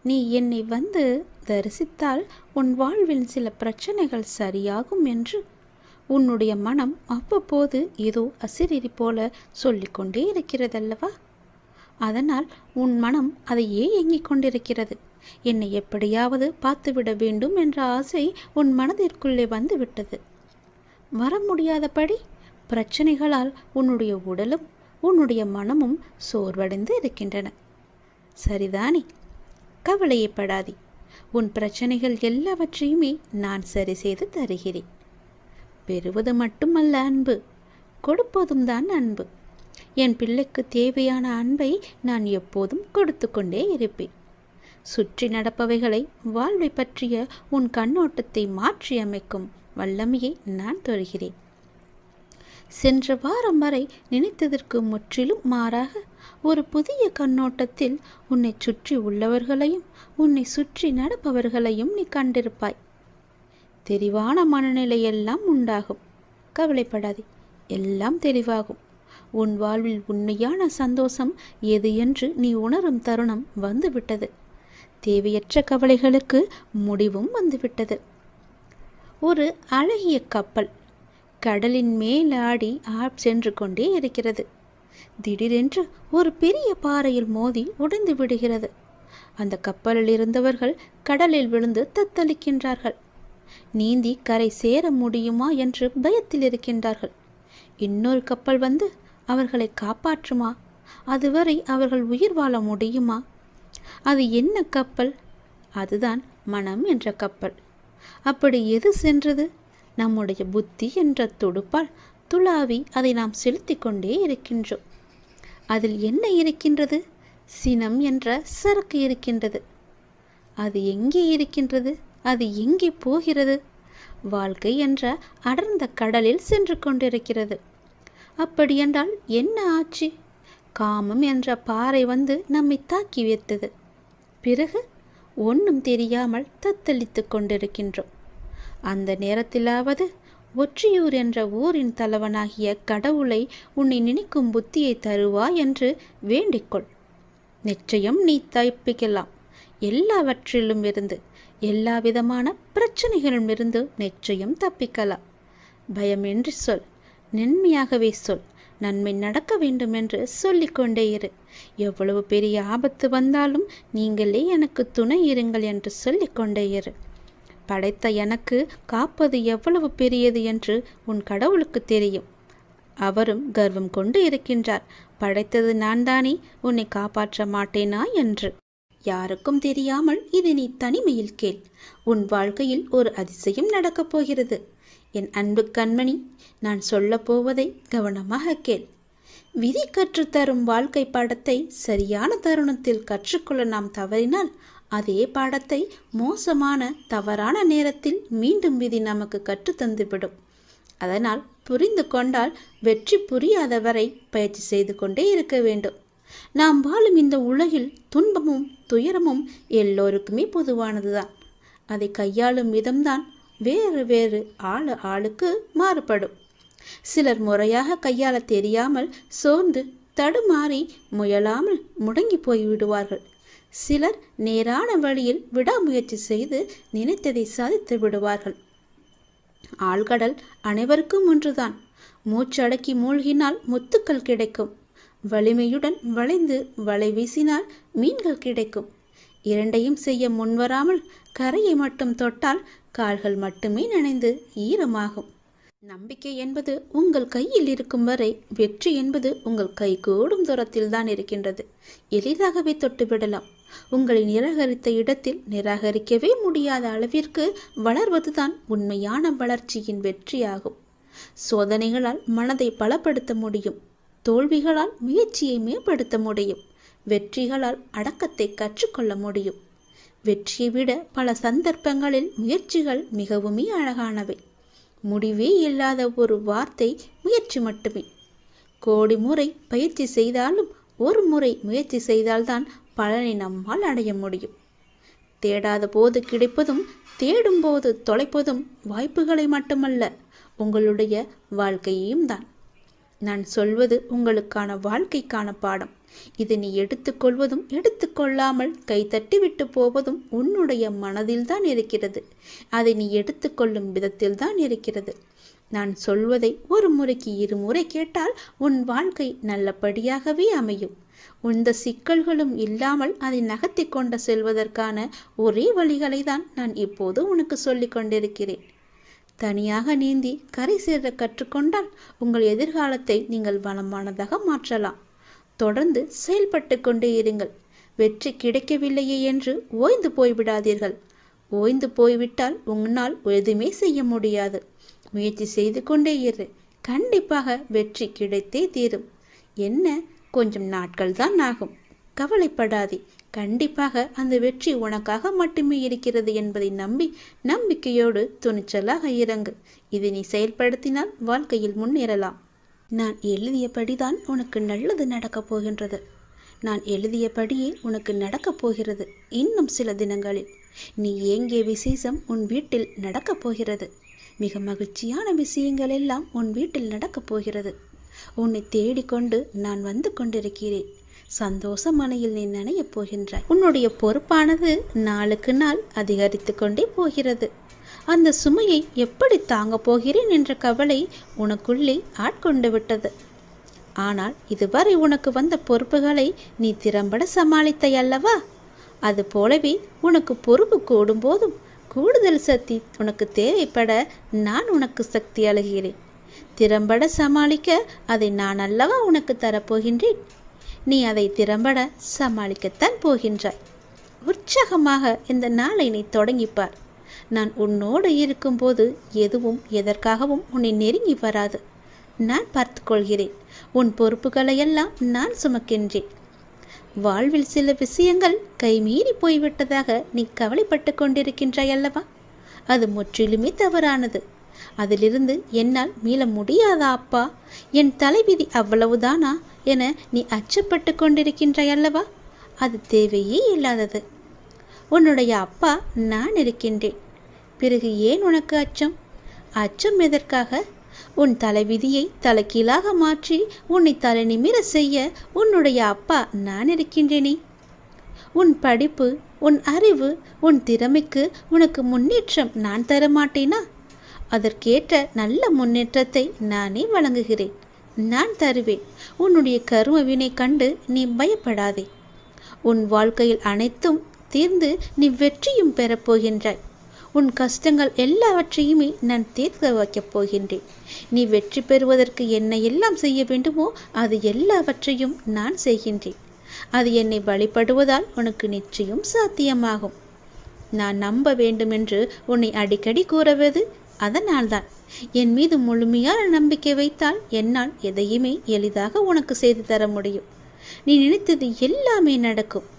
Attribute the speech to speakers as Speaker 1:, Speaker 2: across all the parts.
Speaker 1: நீ என்னை வந்து தரிசித்தால் உன் வாழ்வில் சில பிரச்சனைகள் சரியாகும் என்று உன்னுடைய மனம் அவ்வப்போது ஏதோ அசிரிரி போல சொல்லிக்கொண்டே இருக்கிறதல்லவா? அதனால் உன் மனம் அதையே ஏங்கிக் கொண்டிருக்கிறது. என்னை எப்படியாவது பார்த்துவிட வேண்டும் என்ற ஆசை உன் மனதிற்குள்ளே வந்துவிட்டது. வர முடியாதபடி பிரச்சனைகளால் உன்னுடைய உடலும் உன்னுடைய மனமும் சோர்வடைந்து இருக்கின்றன. சரிதானே? கவலையப்படாதே. உன் பிரச்சனைகள் எல்லாவற்றையுமே நான் சரி செய்து தருகிறேன். பெறுவது மட்டுமல்ல அன்பு, கொடுப்பதும் தான் அன்பு. என் பிள்ளைக்கு தேவையான அன்பை நான் எப்போதும் கொடுத்து கொண்டே இருப்பேன். சுற்றி நடப்பவைகளை வாழ்வை பற்றிய உன் கண்ணோட்டத்தை மாற்றி அமைக்கும் வல்லமையை நான் தருகிறேன். சென்ற வாரம் வரை நினைத்ததற்கு முற்றிலும் மாறாக ஒரு புதிய கண்ணோட்டத்தில் உன்னை சுற்றி உள்ளவர்களையும் உன்னை சுற்றி நடப்பவர்களையும் நீ கண்டிருப்பாய். தெளிவான மனநிலையெல்லாம் உண்டாகும். கவலைப்படாதே, எல்லாம் தெளிவாகும். உன் வாழ்வில் உண்மையான சந்தோஷம் எது என்று நீ உணரும் தருணம் வந்துவிட்டது. தேவையற்ற கவலைகளுக்கு முடிவும் வந்துவிட்டது. ஒரு அழகிய கப்பல் கடலின் மேலாடி சென்று கொண்டே இருக்கிறது. திடீரென்று ஒரு பெரிய பாறையில் மோதி உடைந்து விடுகிறது. அந்த கப்பலில் இருந்தவர்கள் கடலில் விழுந்து தத்தளிக்கின்றார்கள். நீந்தி கரை சேர முடியுமா என்று பயத்தில் இருக்கின்றார்கள். இன்னொரு கப்பல் வந்து அவர்களை காப்பாற்றுமா? அதுவரை அவர்கள் உயிர் வாழ முடியுமா? அது என்ன கப்பல்? அதுதான் மனம் என்ற கப்பல். அப்படி எது சென்றது? நம்முடைய புத்தி என்ற துடுப்பால் துளாவி அதை நாம் செலுத்தி கொண்டே இருக்கின்றோம். அதில் என்ன இருக்கின்றது? சினம் என்ற சரக்கு இருக்கின்றது. அது எங்கே இருக்கின்றது? அது எங்கே போகிறது? வாழ்க்கை என்ற அடர்ந்த கடலில் சென்று கொண்டிருக்கிறது. அப்படியென்றால் என்ன ஆச்சு? காமம் என்ற பாறை வந்து நம்மை தாக்கி வைத்தது. பிறகு ஒன்றும் தெரியாமல் தத்தளித்து கொண்டிருக்கின்றோம். அந்த நேரத்திலாவது ஒற்றியூர் என்ற ஊரின் தலைவனாகிய கடவுளை உன்னை நினைக்கும் புத்தியை தருவா என்று வேண்டிக்கொள். நிச்சயம் நீ தப்பிக்கலாம். எல்லாவற்றிலும் இருந்து, எல்லா விதமான பிரச்சனைகளிலும் இருந்து நிச்சயம் தப்பிக்கலாம். பயமின்றி சொல், நன்மையாகவே சொல். நன்மை நடக்க வேண்டும் என்று சொல்லிக்கொண்டே இரு. எவ்வளவு பெரிய ஆபத்து வந்தாலும் நீங்களே எனக்கு துணை இருங்கள் என்று சொல்லிக்கொண்டே இரு. படைத்த எனக்கு காப்பது எவ்வளவு பெரியது என்று உன் கடவுளுக்கு தெரியும். அவரும் கர்வம் கொண்டு இருக்கின்றார். படைத்தது நான் தானே, உன்னை காப்பாற்ற மாட்டேனா என்று. யாருக்கும் தெரியாமல் இது நீ தனிமையில் கேள். உன் வாழ்க்கையில் ஒரு அதிசயம் நடக்கப் போகிறது. என் அன்பு கண்மணி, நான் சொல்ல போவதை கவனமாக கேள். விதி கற்றுத்தரும் வாழ்க்கை பாடத்தை சரியான தருணத்தில் கற்றுக்கொள்ள நாம் தவறினால் அதே பாடத்தை மோசமான தவறான நேரத்தில் மீண்டும் விதி நமக்கு கற்றுத்தந்துவிடும். அதனால் புரிந்து கொண்டால் வெற்றி புரியாதவரை பயிற்சி செய்து கொண்டே இருக்க வேண்டும். நாம் வாழும் இந்த உலகில் துன்பமும் துயரமும் எல்லோருக்குமே பொதுவானதுதான். அதை கையாளும் விதம்தான் வேறு வேறு ஆளுக்கு மாறுபடும். சிலர் முறையாக கையாள தெரியாமல் சோர்ந்து தடுமாறி முயலாமல் முடங்கி போய்விடுவார்கள். சிலர் நேரான வழியில் விடாமுயற்சி செய்து நினைத்ததை சாதித்து விடுவார்கள். ஆழ்கடல் அனைவருக்கும் ஒன்றுதான். மூச்சடக்கி மூழ்கினால் முத்துக்கள் கிடைக்கும். வலிமையுடன் வளைந்து வலை வீசினால் மீன்கள் கிடைக்கும். இரண்டையும் செய்ய முன்வராமல் கரையை மட்டும் தொட்டால் கால்கள் மட்டுமே நனைந்து ஈரமாகும். நம்பிக்கை என்பது உங்கள் கையில் இருக்கும் வரை வெற்றி என்பது உங்கள் கை கூடும் தூரத்தில் தான் இருக்கின்றது. எளிதாகவே தொட்டுவிடலாம். உங்களை நிராகரித்த இடத்தில் நிராகரிக்கவே முடியாத அளவிற்கு வளர்வதுதான் உண்மையான வளர்ச்சியின் வெற்றியாகும். சோதனைகளால் மனதை பலப்படுத்த முடியும். தோல்விகளால் முயற்சியை மேம்படுத்த முடியும். வெற்றிகளால் அடக்கத்தை கற்றுக்கொள்ள முடியும். வெற்றியை விட பல சந்தர்ப்பங்களில் முயற்சிகள் மிகவுமே அழகானவை. முடிவே இல்லாத ஒரு வார்த்தை முயற்சி மட்டுமே. கோடி முறை பயிற்சி செய்தாலும் ஒரு முறை முயற்சி செய்தால்தான் பலனை நம்மால் அடைய முடியும். தேடாத போது கிடைப்பதும் தேடும் போது தொலைப்பதும் வாய்ப்புகளை மட்டுமல்ல, உங்களுடைய வாழ்க்கையையும் தான். நான் சொல்வது உங்களுக்கான வாழ்க்கைக்கான பாடம். இதை நீ எடுத்துக்கொள்வதும் எடுத்துக்கொள்ளாமல் கைத்தட்டி விட்டு போவதும் உன்னுடைய மனதில்தான் இருக்கிறது. அதை நீ எடுத்துக்கொள்ளும் விதத்தில்தான் இருக்கிறது. நான் சொல்வதை ஒரு முறைக்கு இருமுறை கேட்டால் உன் வாழ்க்கை நல்லபடியாகவே அமையும். எந்த சிக்கல்களும் இல்லாமல் அதை நகர்த்தி கொண்டு செல்வதற்கான ஒரே வழிகளை தான் நான் இப்போது உனக்கு சொல்லிக் கொண்டிருக்கிறேன். தனியாக நீந்தி கரை சேர கற்றுக்கொண்டால் உங்கள் எதிர்காலத்தை நீங்கள் வளமானதாக மாற்றலாம். தொடர்ந்து செயல்பட்டு கொண்டே இருங்கள். வெற்றி கிடைக்கவில்லையே என்று ஓய்ந்து போய்விடாதீர்கள். ஓய்ந்து போய்விட்டால் உன்னால் எதுவுமே செய்ய முடியாது. முயற்சி செய்து கொண்டே இரு. கண்டிப்பாக வெற்றி கிடைத்தே தீரும். என்ன, கொஞ்சம் நாட்கள் தான் ஆகும். கவலைப்படாதே. கண்டிப்பாக அந்த வெற்றி உனக்காக மட்டுமே இருக்கிறது என்பதை நம்பி நம்பிக்கையோடு துணிச்சலாக இறங்கு. இதை நீ செயல்படுத்தினால் வாழ்க்கையில் முன்னேறலாம். நான் எழுதியபடிதான் உனக்கு நல்லது நடக்கப் போகின்றது. நான் எழுதியபடியே உனக்கு நடக்கப் போகிறது. இன்னும் சில தினங்களில் நீ ஏங்கிய விசேஷம் உன் வீட்டில் நடக்கப் போகிறது. மிக மகிழ்ச்சியான விஷயங்கள் எல்லாம் உன் வீட்டில் நடக்கப் போகிறது. உன்னை தேடிக்கொண்டு நான் வந்து கொண்டிருக்கிறேன். சந்தோஷ மனையில் நீ நனையப் போகின்றாய். உன்னுடைய பொறுப்பானது நாளுக்கு நாள் அதிகரித்து கொண்டே போகிறது. அந்த சுமையை எப்படி தாங்கப் போகிறேன் என்ற கவலை உனக்குள்ளே ஆட்கொண்டு விட்டது. ஆனால் இதுவரை உனக்கு வந்த பொறுப்புகளை நீ திறம்பட சமாளித்தாய் அல்லவா? அது போலவே உனக்கு பொறுப்பு கூடும் போதும் கூடுதல் சக்தி உனக்கு தேவைப்பட நான் உனக்கு சக்தி அளிக்கிறேன். திறம்பட சமாளிக்க அதை நான் அல்லவா உனக்கு தரப்போகின்றேன். நீ அதை திறம்பட சமாளிக்கத்தான் போகின்றாய். உற்சாகமாக இந்த நாளை நீ தொடங்கிப்பார். நான் உன்னோடு இருக்கும்போது எதுவும் எதற்காகவும் உன்னை நெருங்கி வராது. நான் பார்த்து கொள்கிறேன். உன் பொறுப்புகளையெல்லாம் நான் சுமக்கின்றேன். வாழ்வில் சில விஷயங்கள் கைமீறி போய்விட்டதாக நீ கவலைப்பட்டு கொண்டிருக்கின்றாய் அல்லவா? அது முற்றிலுமே தவறானது. அதிலிருந்து என்னால் மீள முடியாதா அப்பா? என் தலைவிதி அவ்வளவுதானா என நீ அச்சப்பட்டு கொண்டிருக்கின்றாய் அல்லவா? அது தேவையே இல்லாதது. உன்னுடைய அப்பா நான் இருக்கின்றேன். பிறகு ஏன் உனக்கு அச்சம்? அச்சம் எதற்காக? உன் தலைவிதியை தலைகீழாக மாற்றி உன்னை தலை நிமிர செய்ய உன்னுடைய அப்பா நான் இருக்கின்றேனே. உன் படிப்பு, உன் அறிவு, உன் திறமைக்கு உனக்கு முன்னேற்றம் நான் தரமாட்டேனா? அதற்கேற்ற நல்ல முன்னேற்றத்தை நானே வழங்குகிறேன். நான் தருவேன். உன்னுடைய கர்ம வினை கண்டு நீ பயப்படாதே. உன் வாழ்க்கையில் அனைத்தும் தீர்ந்து நீ வெற்றியும் பெறப்போகின்றாய். உன் கஷ்டங்கள் எல்லாவற்றையுமே நான் தீர்க்க வைக்கப் போகின்றேன். நீ வெற்றி பெறுவதற்கு என்ன எல்லாம் செய்ய வேண்டுமோ அது எல்லாவற்றையும் நான் செய்கின்றேன். அது என்னை வழிபடுவதால் உனக்கு நிச்சயம் சாத்தியமாகும். நான் நம்ப வேண்டும் என்று உன்னை அடிக்கடி கூறுவது அதனால்தான். என் மீது முழுமையான நம்பிக்கை வைத்தால் என்னால் எதையுமே எளிதாக உனக்கு செய்து தர முடியும். நீ நினைத்தது எல்லாமே நடக்கும்.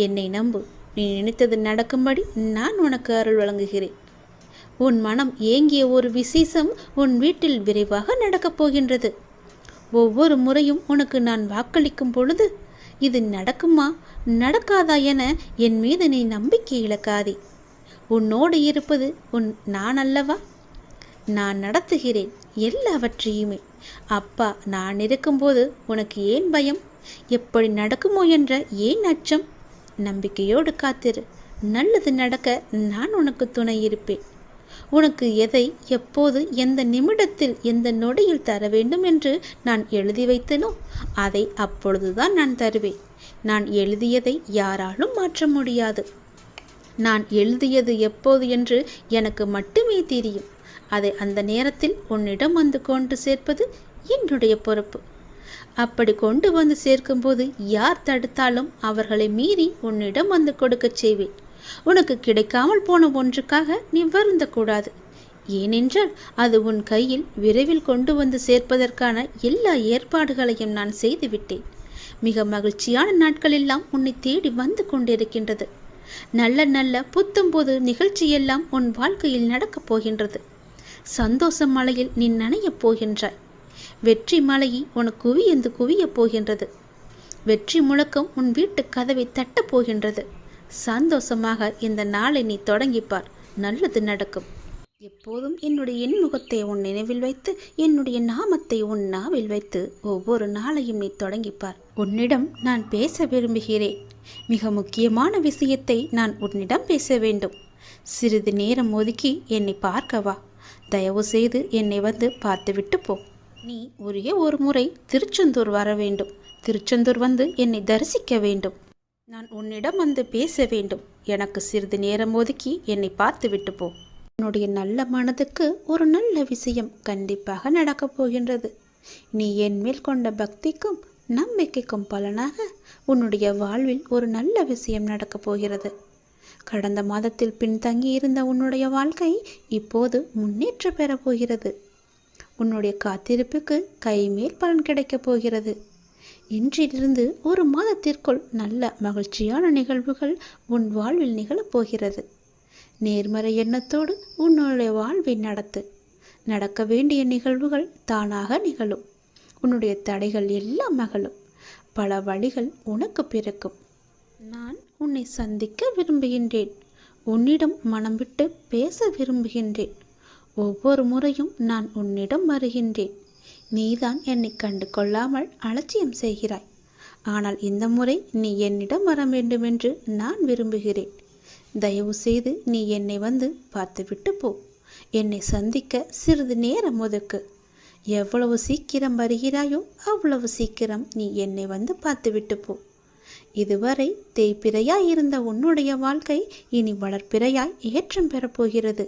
Speaker 1: என்னை நம்பு. நீ நினைத்தது நடக்கும்படி நான் உனக்கு அருள் வழங்குகிறேன். உன் மனம் ஏங்கிய ஒரு விசேஷம் உன் வீட்டில் விரைவாக நடக்கப் போகின்றது. ஒவ்வொரு முறையும் உனக்கு நான் வாக்களிக்கும் பொழுது இது நடக்குமா நடக்காதா என என் மீது நீ நம்பிக்கை இழக்காதே. உன்னோடு இருப்பது நான் அல்லவா? நான் நடத்துகிறேன் எல்லாவற்றையுமே. அப்பா நான் இருக்கும்போது உனக்கு ஏன் பயம்? எப்படி நடக்குமோ என்ற ஏன் அச்சம்? நம்பிக்கையோடு காத்திரு. நல்லது நடக்க நான் உனக்கு துணை இருப்பேன். உனக்கு எதை எப்போது எந்த நிமிடத்தில் எந்த நொடியில் தர வேண்டும் என்று நான் எழுதி வைத்தனோ அதை அப்பொழுதுதான் நான் தருவேன். நான் எழுதியதை யாராலும் மாற்ற முடியாது. நான் எழுதியது எப்போது என்று எனக்கு மட்டுமே தெரியும். அதை அந்த நேரத்தில் உன்னிடம் வந்து கொண்டு சேர்ப்பது என்னுடைய பொறுப்பு. அப்படி கொண்டு வந்து சேர்க்கும்போது யார் தடுத்தாலும் அவர்களை மீறி உன்னிடம் வந்து கொடுக்க செய்வேன். உனக்கு கிடைக்காமல் போன ஒன்றுக்காக நீ வருந்தக்கூடாது. ஏனென்றால் அது உன் கையில் விரைவில் கொண்டு வந்து சேர்ப்பதற்கான எல்லா ஏற்பாடுகளையும் நான் செய்துவிட்டேன். மிக மகிழ்ச்சியான நாட்கள் எல்லாம் உன்னை தேடி வந்து கொண்டிருக்கின்றது. நல்ல நல்ல புத்தம்போது நிகழ்ச்சியெல்லாம் உன் வாழ்க்கையில் நடக்கப் போகின்றது. சந்தோஷ மலையில் நீ நனையப் போகின்றாய். வெற்றி மலையை உனக்கு குவியந்து குவியப் போகின்றது. வெற்றி முழக்கம் உன் வீட்டு கதவை தட்டப் போகின்றது. சந்தோஷமாக இந்த நாளை நீ தொடங்கிப்பார். நல்லது நடக்கும். எப்போதும் என்னுடைய இன்முகத்தை உன் நினைவில் வைத்து, என்னுடைய நாமத்தை உன் நாவில் வைத்து ஒவ்வொரு நாளையும் நீ தொடங்கிப்பார். உன்னிடம் நான் பேச விரும்புகிறேன். மிக முக்கியமான விஷயத்தை நான் உன்னிடம் பேச வேண்டும். சிறிது நேரம் ஒதுக்கி என்னை பார்க்கவா. தயவு செய்து என்னை வந்து பார்த்துவிட்டு போ. நீ ஒரே ஒரு முறை திருச்செந்தூர் வர வேண்டும். திருச்செந்தூர் வந்து என்னை தரிசிக்க வேண்டும். நான் உன்னிடம் வந்து பேச வேண்டும். எனக்கு சிறிது நேரம் ஒதுக்கி என்னை பார்த்துவிட்டு போ. உன்னுடைய நல்ல மனதுக்கு ஒரு நல்ல விஷயம் கண்டிப்பாக நடக்கப் போகின்றது. நீ என் மேல் கொண்ட பக்திக்கும் நம்பிக்கைக்கும் பலனாக உன்னுடைய வாழ்வில் ஒரு நல்ல விஷயம் நடக்கப் போகிறது. கடந்த மாதத்தில் பின்தங்கி இருந்த உன்னுடைய வாழ்க்கை இப்போது முன்னேற்றம் பெறப் போகிறது. உன்னுடைய காத்திருப்புக்கு கைமேல் பலன் கிடைக்கப் போகிறது. இன்றிலிருந்து ஒரு மாதத்திற்குள் நல்ல மகிழ்ச்சியான நிகழ்வுகள் உன் வாழ்வில் நிகழப்போகிறது. நேர்மறை எண்ணத்தோடு உன்னுடைய வாழ்வை நடத்து. நடக்க வேண்டிய நிகழ்வுகள் தானாக நிகழும். உன்னுடைய தடைகள் எல்லாம் மகளும். பல வழிகள் உனக்கு பிறக்கும். நான் உன்னை சந்திக்க விரும்புகின்றேன். உன்னிடம் மனம் விட்டு பேச விரும்புகின்றேன். ஒவ்வொரு முறையும் நான் உன்னிடம் வருகின்றேன். நீதான் என்னை கண்டு கொள்ளாமல் அலட்சியம் செய்கிறாய். ஆனால் இந்த முறை நீ என்னிடம் வர வேண்டுமென்று நான் விரும்புகிறேன். தயவு செய்து நீ என்னை வந்து பார்த்துவிட்டு போ. என்னை சந்திக்க சிறிது நேரம் ஒதுக்கு. எவ்வளவு சீக்கிரம் வருகிறாயோ அவ்வளவு சீக்கிரம் நீ என்னை வந்து பார்த்துவிட்டு போ. இதுவரை தேய்பிறையாய் இருந்த உன்னுடைய வாழ்க்கை இனி வளர்ப்பிறையாய் ஏற்றம் பெறப்போகிறது.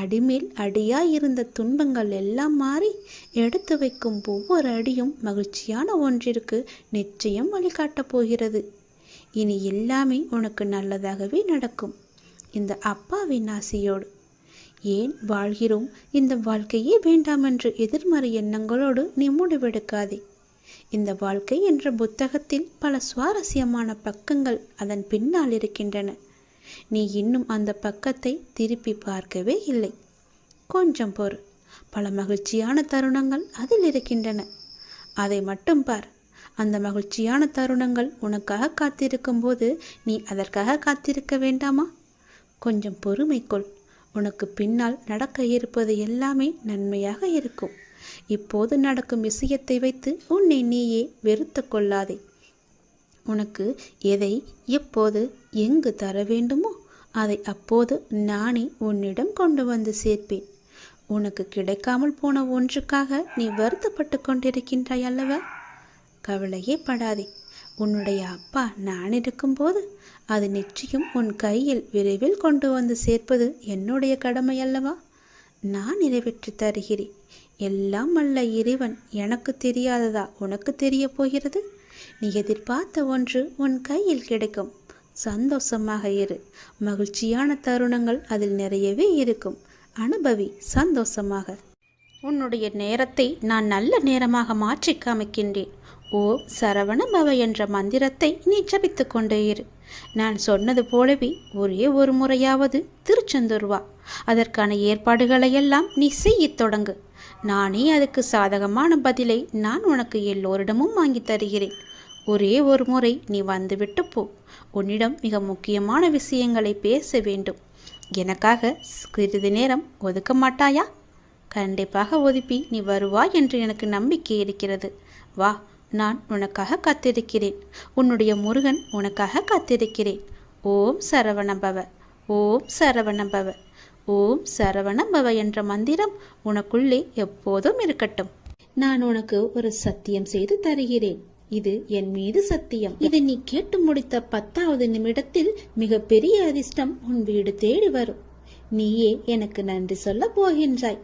Speaker 1: அடிமேல் அடியாய் இருந்த துன்பங்கள் எல்லாம் மாறி எடுத்து வைக்கும் ஒவ்வொரு அடியும் மகிழ்ச்சியான ஒன்றிற்கு நிச்சயம் வழிகாட்டப் போகிறது. இனி எல்லாமே உனக்கு நல்லதாகவே நடக்கும். இந்த அப்பாவின் ஆசையோடு. ஏன் வாழ்கிறோம், இந்த வாழ்க்கையே வேண்டாம் என்று எதிர்மறை எண்ணங்களோடு நீ முடிவெடுக்காதே. இந்த வாழ்க்கை என்ற புத்தகத்தில் பல சுவாரஸ்யமான பக்கங்கள் அதன் பின்னால் இருக்கின்றன. நீ இன்னும் அந்த பக்கத்தை திருப்பி பார்க்கவே இல்லை. கொஞ்சம் பொறு. பல மகிழ்ச்சியான தருணங்கள் அதில் இருக்கின்றன. அதை மட்டும் பார். அந்த மகிழ்ச்சியான தருணங்கள் உனக்காக காத்திருக்கும் போது நீ அதற்காக காத்திருக்க வேண்டாமா? கொஞ்சம் பொறுமை கொள். உனக்கு பின்னால் நடக்க இருப்பது எல்லாமே நன்மையாக இருக்கும். இப்போது நடக்கும் விஷயத்தை வைத்து உன்னை நீயே வெறுத்து கொள்ளாதே. உனக்கு எதை எப்போது எங்கு தர வேண்டுமோ அதை அப்போது நானே உன்னிடம் கொண்டு வந்து சேர்ப்பேன். உனக்கு கிடைக்காமல் போன ஒன்றுக்காக நீ வருத்தப்பட்டு கொண்டிருக்கின்றாய் அல்லவா? கவலையே படாதே. உன்னுடைய அப்பா நான் இருக்கும்போது அது நிச்சயம் உன் கையில் விரைவில் கொண்டு வந்து சேர்ப்பது என்னுடைய கடமை அல்லவா? நான் நிறைவேற்றி தருகிறேன். எல்லாம் அல்ல இறைவன் எனக்கு தெரியாததா உனக்கு தெரிய போகிறது? நீ எதிர்பார்த்த ஒன்று உன் கையில் கிடைக்கும். சந்தோஷமாக இரு. மகிழ்ச்சியான தருணங்கள் அதில் நிறையவே இருக்கும். அனுபவி சந்தோஷமாக. உன்னுடைய நேரத்தை நான் நல்ல நேரமாக மாற்றி காமிக்கின்றேன். ஓம் சரவண பவ என்ற மந்திரத்தை நீ ஜபித்து கொண்டே இரு. நான் சொன்னது போலவே ஒரே ஒரு முறையாவது திருச்செந்தூர் வா. அதற்கான ஏற்பாடுகளையெல்லாம் நீ செய்யத் தொடங்கு. நானே அதுக்கு சாதகமான பதிலை நான் உனக்கு எல்லோரிடமும் வாங்கி தருகிறேன். ஒரே ஒரு முறை நீ வந்துவிட்டு போ. உன்னிடம் மிக முக்கியமான விஷயங்களை பேச வேண்டும். எனக்காக சிறிது நேரம் ஒதுக்க மாட்டாயா? கண்டிப்பாக ஒதுப்பி நீ வருவாய் என்று எனக்கு நம்பிக்கை இருக்கிறது. வா, நான் உனக்காக காத்திருக்கிறேன். உன்னுடைய முருகன் உனக்காக காத்திருக்கிறேன். ஓம் சரவணபவ, ஓம் சரவணபவ, ஓம் சரவணபவ என்ற மந்திரம் உனக்குள்ளே எப்போதும் இருக்கட்டும். நான் உனக்கு ஒரு சத்தியம் செய்து தருகிறேன். இது என் மீது சத்தியம். இதை நீ கேட்டு முடித்த 10வது நிமிடத்தில் மிக பெரிய அதிர்ஷ்டம் உன் வீடு தேடி வரும். நீயே எனக்கு நன்றி சொல்ல போகின்றாய்.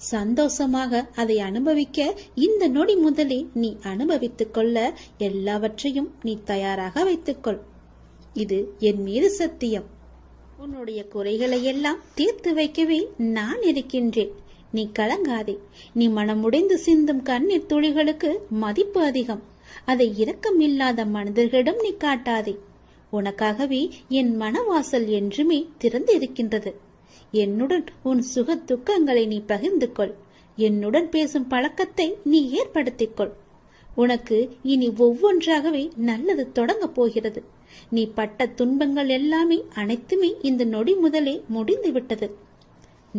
Speaker 1: சந்தோஷமாக அதை அனுபவிக்க இந்த நொடி முதலே நீ அனுபவித்துக் கொள்ள எல்லாவற்றையும் நீ தயாராக வைத்துக்கொள். இது என் மீது சத்தியம். உன்னுடைய குறைகளை எல்லாம் தீர்த்து வைக்கவே நான் இருக்கின்றேன். நீ கலங்காதே. நீ மனமுடைந்து சிந்தும் கண்ணீர் துளிகளுக்கு மதிப்பு அதிகம். அதை இரக்கமில்லாத மனிதர்களிடம் நீ காட்டாதே. உனக்காகவே என் மனவாசல் என்றுமே திறந்து இருக்கின்றது. என்னுடன் உன் சுக துக்கங்களை நீ பகிர்ந்து கொள். என்னுடன் பேசும் பழக்கத்தை நீ ஏற்படுத்திக் கொள். உனக்கு இனி ஒவ்வொன்றாகவே நல்லது தொடங்கப் போகிறது. நீ பட்ட துன்பங்கள் எல்லாமே அனைத்துமே இந்த நொடி முதலே முடிந்து விட்டது.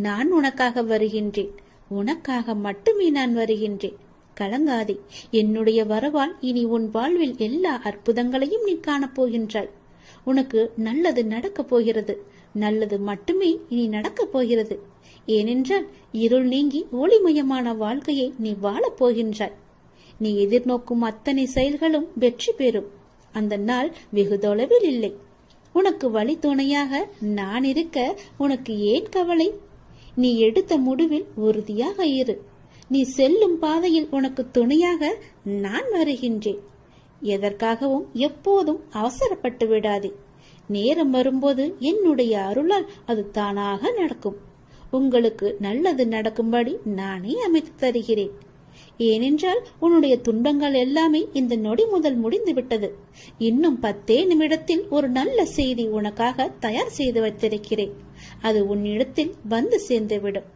Speaker 1: நான் உனக்காக வருகின்றேன். உனக்காக மட்டுமே நான் வருகின்றேன். கலங்காதே. என்னுடைய வரவால் இனி உன் வாழ்வில் எல்லா அற்புதங்களையும் நீ காணப்போகின்றாய். உனக்கு நல்லது நடக்கப் போகிறது. நல்லது மட்டுமே இனி நடக்கப் போகிறது. ஏனென்றால் இருள் நீங்கி ஒளிமயமான வாழ்க்கையை நீ வாழப் போகின்றாய். நீ எதிர்நோக்கும் அத்தனை செயல்களும் வெற்றி பெறும். அந்த நாள் வெகு தொலைவில் இல்லை. உனக்கு வழி துணையாக நான் இருக்க உனக்கு ஏன் கவலை? நீ எடுத்த முடிவில் உறுதியாக இரு. நீ செல்லும் பாதையில் உனக்கு துணையாக நான் வருகின்றேன். எதற்காகவும் எப்போதும் அவசரப்பட்டு விடாதே. நேரம் வரும்போது என்னுடைய அருளால் அது தானாக நடக்கும். உங்களுக்கு நல்லது நடக்கும்படி நானே அமைத்து தருகிறேன். ஏனென்றால் உன்னுடைய துன்பங்கள் எல்லாமே இந்த நொடி முதல் முடிந்து விட்டது. இன்னும் 10 நிமிடத்தில் ஒரு நல்ல செய்தி உனக்காக தயார் செய்து வைத்திருக்கிறேன். அது உன்னிடத்தில் வந்து சேர்ந்துவிடும்.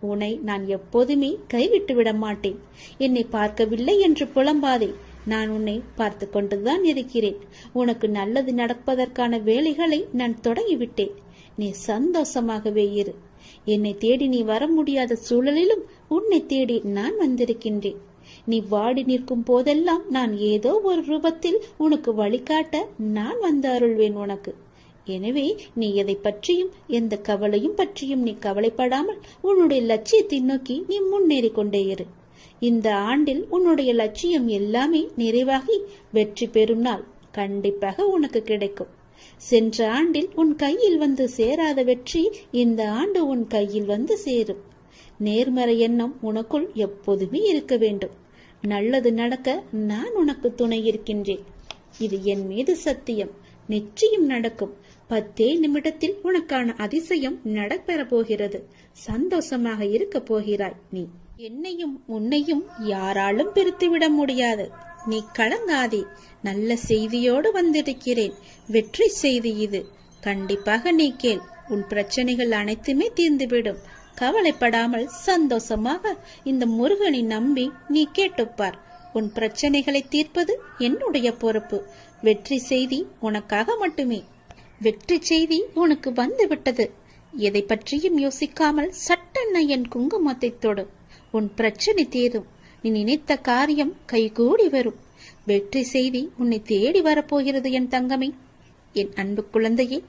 Speaker 1: உன்னை நான் எப்போதுமே கைவிட்டு விட மாட்டேன். என்னை பார்க்கவில்லை என்று புலம்பாதே. நான் உன்னை பார்த்து கொண்டுதான் இருக்கிறேன். உனக்கு நல்லது நடப்பதற்கான வேலைகளை நான் தொடங்கிவிட்டேன். நீ சந்தோஷமாகவே இரு. என்னை தேடி நீ வர முடியாத சூழலிலும் உன்னை தேடி நான் வந்திருக்கின்றேன். நீ வாடி நிற்கும் போதெல்லாம் நான் ஏதோ ஒரு ரூபத்தில் உனக்கு வழிகாட்ட நான் வந்து அருள்வேன் உனக்கு. எனவே நீ எதை பற்றியும் எந்த கவலையும் பற்றியும் நீ கவலைப்படாமல் உன்னுடைய லட்சியத்தை நோக்கி நீ முன்னேறி கொண்டே இரு. இந்த ஆண்டில் உன்னுடைய லட்சியம் எல்லாமே நிறைவாகி வெற்றி பெறும் நாள் கண்டிப்பாக உனக்கு கிடைக்கும். சென்ற ஆண்டில் உன் கையில் வந்து சேராத வெற்றி இந்த ஆண்டு உன் கையில் வந்து சேரும். நேர்மறை எண்ணம் உனக்குள் எப்போதுமே இருக்க வேண்டும். நல்லது நடக்க நான் உனக்கு துணை இருக்கின்றேன். இது என் மீது சத்தியம். நிச்சயம் நடக்கும். 10 நிமிடத்தில் உனக்கான அதிசயம் நடைபெற போகிறது. சந்தோஷமாக இருக்க போகிறாய். நீ என்னையும் உன்னையும் யாராலும் பிரித்துவிட முடியாது. நீ கலங்காதே. நல்ல செய்தியோடு வந்திருக்கிறேன். வெற்றி செய்தி இது. கண்டிப்பாக நீ கேள். உன் பிரச்சனைகள் அனைத்துமே தீர்ந்துவிடும். கவலைப்படாமல் சந்தோஷமாக இந்த முருகனை நம்பி நீ கேட்டுப்பார். உன் பிரச்சனைகளை தீர்ப்பது என்னுடைய பொறுப்பு. வெற்றி செய்தி உனக்காக மட்டுமே. வெற்றி செய்தி உனக்கு வந்து விட்டது. எதை பற்றியும் யோசிக்காமல் சட்டென்ன என் குங்குமத்தை தொடு. உன் பிரச்சனை தீரும். நீ நினைத்த காரியம் கைகூடி வரும். வெற்றி செய்தி உன்னை தேடி வரப்போகிறது என் தங்கமே. என் அன்பு குழந்தையே,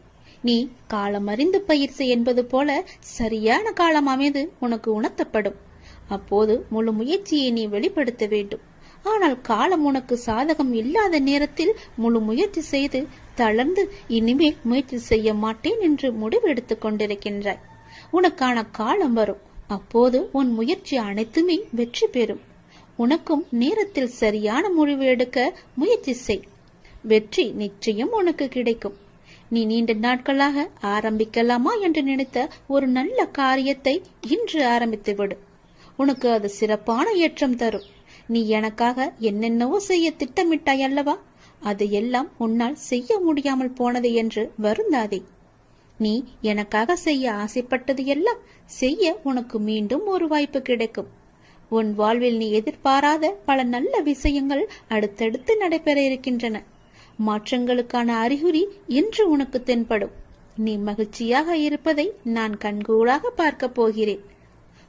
Speaker 1: நீ காலம் அறிந்து பயிற்சி என்பது போல சரியான காலம் அமைது உனக்கு உணர்த்தப்படும். அப்போது முழு முயற்சியை நீ வெளிப்படுத்த வேண்டும். ஆனால் காலம் உனக்கு சாதகம் இல்லாத நேரத்தில் முழு முயற்சி செய்து தளர்ந்து இனிமேல் முயற்சி செய்ய மாட்டேன் என்று முடிவு எடுத்துக் கொண்டிருக்கின்றாய். உனக்கான காலம் வரும். அப்போது உன் முயற்சி அனைத்துமே வெற்றி பெறும். உனக்கும் நேரத்தில் சரியான முடிவு எடுக்க முயற்சி செய். வெற்றி நிச்சயம் உனக்கு கிடைக்கும். நீ நீண்ட நாட்களாக ஆரம்பிக்கலாமா என்று நினைத்த ஒரு நல்ல காரியத்தை இன்று ஆரம்பித்து விடு. உனக்கு அது சிறப்பான ஏற்றம் தரும். நீ எனக்காக என்னென்னவோ செய்ய திட்டமிட்டாய் அல்லவா? அது எல்லாம் உன்னால் செய்ய முடியாமல் போனது என்று வருந்தாதே. நீ எனக்காக செய்ய ஆசைப்பட்டது எல்லாம் செய்ய உனக்கு மீண்டும் ஒரு வாய்ப்பு கிடைக்கும். உன் வாழ்வில் நீ எதிர்பாராத பல நல்ல விஷயங்கள் அடுத்தடுத்து நடைபெற இருக்கின்றன. மாற்றங்களுக்கான அறிகுறி இன்று உனக்கு தென்படும். நீ மகிழ்ச்சியாக இருப்பதை நான் கண்கூடாக பார்க்க போகிறேன்.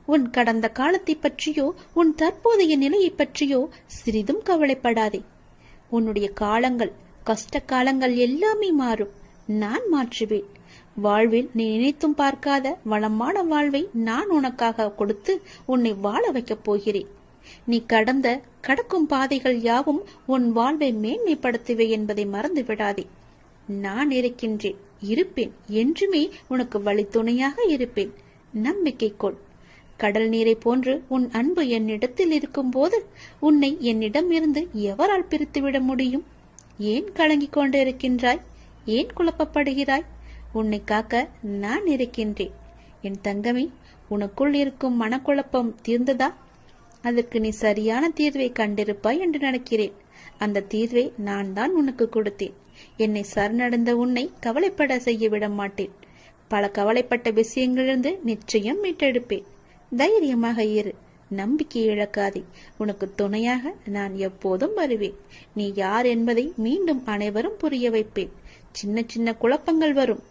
Speaker 1: உன் கடந்த காலத்தை பற்றியோ உன் தற்போதைய நிலையை பற்றியோ சிறிதும் கவலைப்படாதே. உன்னுடைய காலங்கள், கஷ்ட காலங்கள் எல்லாமே மாறும். நான் மாற்றுவேன். வாழ்வில் நீ நினைத்தும் பார்க்காத வளமான வாழ்வை நான் உனக்காக கொடுத்து உன்னை வாழ வைக்கப் போகிறேன். நீ கடக்கும் பாதைகள் யாவும் உன் வாழ்வை மேன்மைப்படுத்துவே என்பதை மறந்து விடாதே. நான் இருக்கின்றேன், இருப்பேன். என்றுமே உனக்கு வழி துணையாக இருப்பேன். நம்பிக்கை கொள். கடல் நீரை போன்று உன் அன்பு என்னிடத்தில் இருக்கும் போது உன்னை என்னிடம் இருந்து எவரால் பிரித்துவிட முடியும்? ஏன் கலங்கிக் கொண்டிருக்கின்றாய்? ஏன் குழப்பப்படுகிறாய்? உன்னை காக்க நான் இருக்கின்றேன். என் தங்கமே, உனக்குள் இருக்கும் மனக்குழப்பம் தீர்ந்ததா? அதற்கு நீ சரியான தீர்வை கண்டிருப்பாய் என்று நினைக்கிறேன். அந்த தீர்வை நான் தான் உனக்கு கொடுத்தேன். என்னை சரணடைந்த உன்னை கவலைப்பட செய்ய விட மாட்டேன். பல கவலைப்பட்ட விஷயங்களிலிருந்து நிச்சயம் மீட்டெடுப்பேன். தைரியமாக இரு. நம்பிக்கை இழக்காதே. உனக்கு துணையாக நான் எப்போதும் வருவேன். நீ யார் என்பதை மீண்டும் அனைவரும் புரிய வைப்பேன். சின்ன சின்ன குழப்பங்கள் வரும்.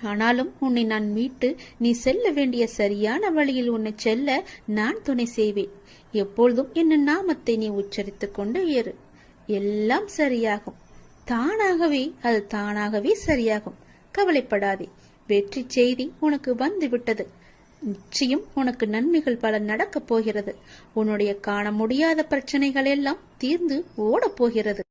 Speaker 1: ஆனாலும் உன்னை நான் மீட்டு நீ செல்ல வேண்டிய சரியான வழியில் உன்னை செல்ல நான் துணை செய்வேன். எப்பொழுதும் என் நாமத்தை நீ உச்சரித்துக் கொண்டு ஏறு. எல்லாம் சரியாகும். அது தானாகவே சரியாகும். கவலைப்படாதே. வெற்றி செய்தி உனக்கு வந்து விட்டது. நிச்சயம் உனக்கு நன்மைகள் பல நடக்கப் போகிறது. உன்னுடைய காண முடியாத பிரச்சனைகள் எல்லாம் தீர்ந்து ஓடப் போகிறது.